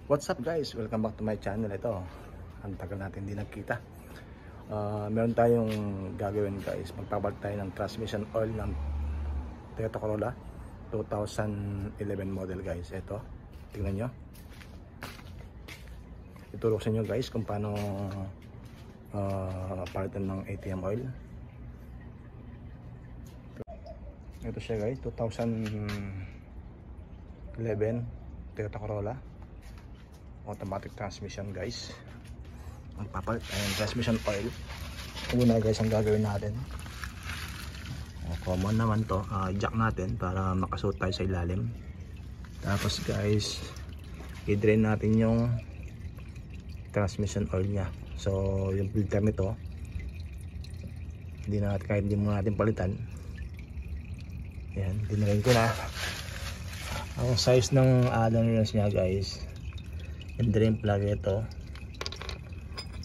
What's up guys? Welcome back to my channel. Ito, ang tagal natin hindi nagkita. Meron tayong gagawin guys. Magpapalit tayo ng transmission oil ng Toyota Corolla 2011 model guys. Ito, tingnan nyo. Ituro sa inyo guys kung paano palitan ng ATM oil. Ito siya guys, 2011 Toyota Corolla automatic transmission guys. Magpapalit tayo ng transmission oil. Una guys ang gagawin natin, common naman to, jack natin para makasuot tayo sa ilalim. Tapos guys, i-drain natin yung transmission oil nya. So yung filter nito hindi na natin, kahit hindi mo natin palitan. Yan, dinarain ko na. Ang size ng adherence nya guys, yung drain plug ito,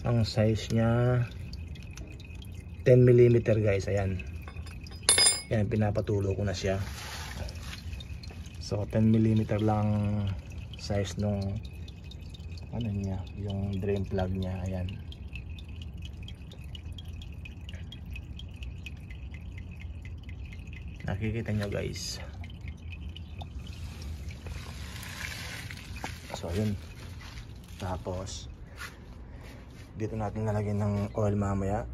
ang size nya 10mm guys. Ayan, yan, pinapatulo ko na siya. So 10mm lang size nung ano niya, yung drain plug nya. Ayan, nakikita nyo guys. So yun, tapos dito natin lalagyan ng oil mamaya.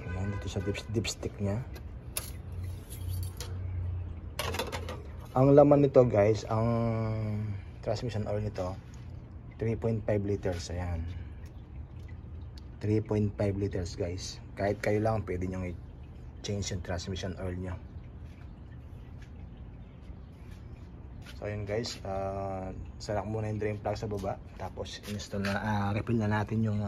Ayan, dito sa dipstick nya. Ang laman nito guys, ang transmission oil nito 3.5 liters. Ayan, 3.5 liters guys. Kahit kayo lang pwede nyo i-change yung transmission oil nyo. So ayun guys, sarak muna yung drain plug sa baba. Tapos install na, refill na natin yung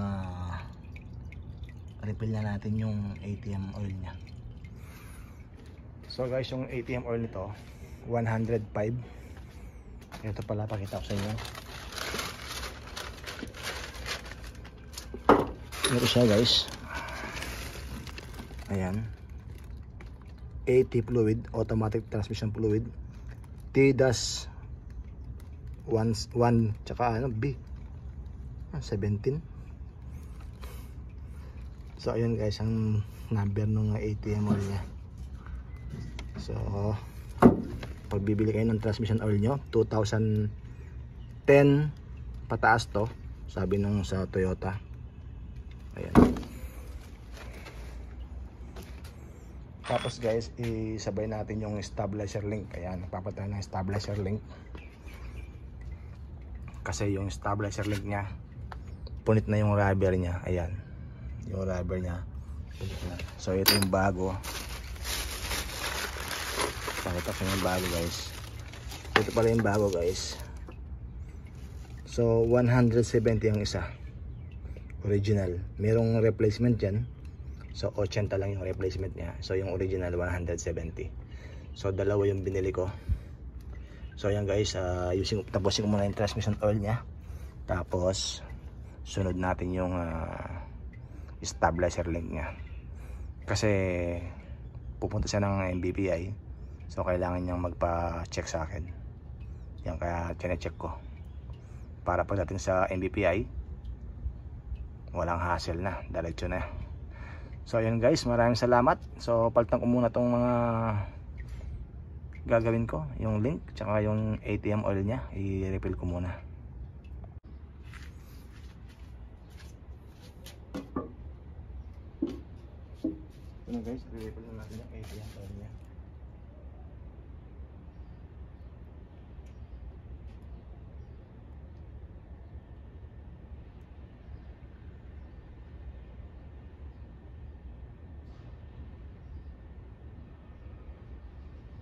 ATM oil nya. So guys, yung ATM oil nito 105. Ito pala, pakita ko sa inyo. Ito siya guys. Ayan, 80 fluid, automatic transmission fluid, T-1 tsaka ano, B 17. So ayun guys ang number ng ATM oil nya. So pag bibili kayo ng transmission oil nyo 2010 pataas to, sabi nung sa Toyota. Ayan. Tapos guys, isabay natin yung stabilizer link. Ayan, nagpapatay ng stabilizer link. Kasi yung stabilizer link nya, punit na yung rubber nya. Ayan, yung rubber nya punit na. So ito yung bago. Pakita ko yung bago guys. Ito pala yung bago guys. So 170 ang isa, original. Merong replacement dyan. So 80 lang yung replacement niya. So yung original 170. So dalawa yung binili ko. So ayan guys, tapusin ko muna yung transmission oil niya. Tapos sunod natin yung stabilizer link niya. Kasi pupunta siya ng MBPI. So kailangan niyang magpa-check sa akin. Yan, kaya chine-check ko. Para pagdating sa MBPI, walang hassle na, diretso na. So ayun guys, maraming salamat. So palitan ko muna tong mga gagawin ko, yung link tsaka yung ATM oil nya, i-refill ko muna. Ito na guys, i-refill na natin yung ATM oil nya.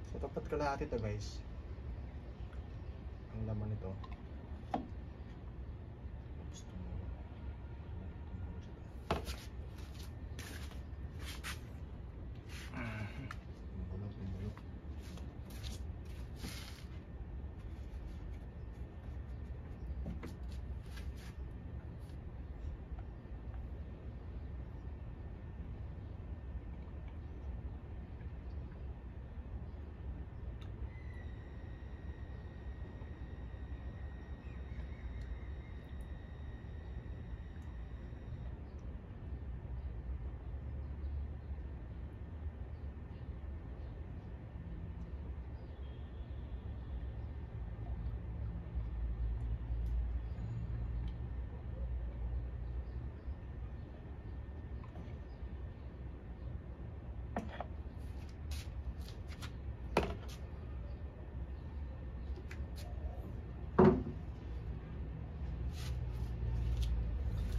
So tapat kalahati ito guys, ang laman nito.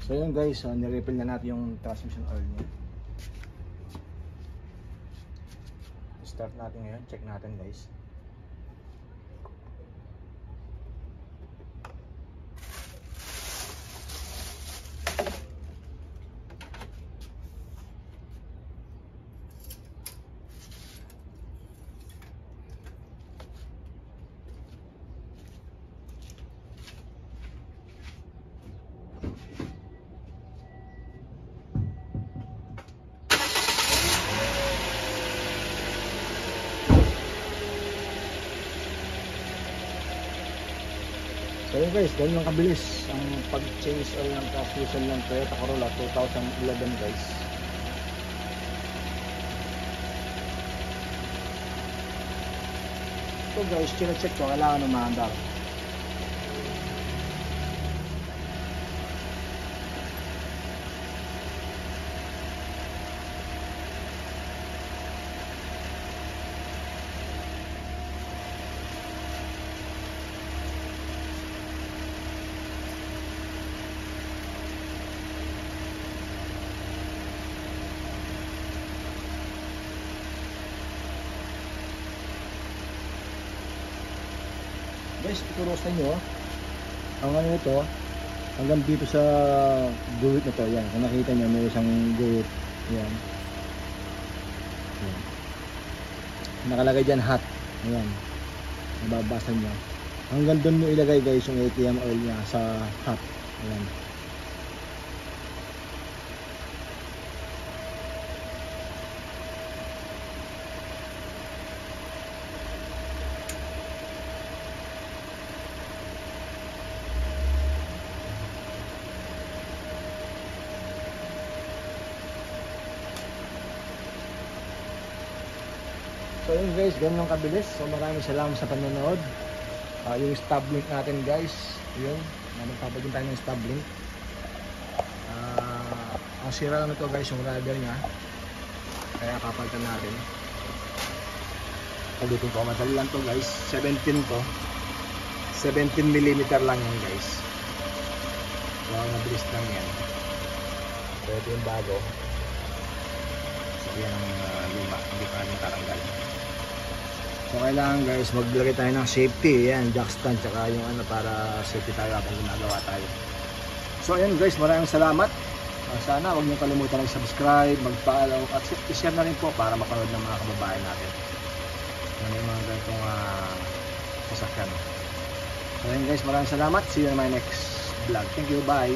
So yun guys, nirefill na natin yung transmission oil niya. Start natin ngayon, check natin guys. So yun guys, ganyan lang kabilis ang pag-change oil ng transmission ng Toyota Corolla 2011 guys. So guys, check ko, kailangan umaandar. Guys, ituro sa inyo ang ano ito hanggang dito sa guhit na to. Yan, kung nakita nyo may isang guhit. Yan. Yan. Nakalagay dyan hot. Ayan, nababasa nyo hanggang doon mo ilagay guys yung ATM oil nya sa hot. Ayan. So yun guys, ganun lang kabilis. So maraming salamat sa panonood. Yung stub link natin guys, yun, magpapagin tayo ng stub link. Ang sira lang ito guys, yung rudder nya, kaya kapalitan natin. Ulitin ko, madali lang to guys, 17 to, 17mm lang yan guys. So mabilis lang yan. So ito yung bago. So yan ang luma, hindi pa natin tatanggal. So kailangan guys, maglagay tayo ng safety, yan, jack stand, tsaka yung ano, para safety tayo habang ginagawa tayo. So ayan guys, maraming salamat. Sana huwag niyo kalimutan mag-subscribe, mag-follow, at i-share na rin po para mapanood ng mga kababayan natin na may mga ganitong sasakyan. So ayan guys, maraming salamat. See you in my next vlog. Thank you, bye.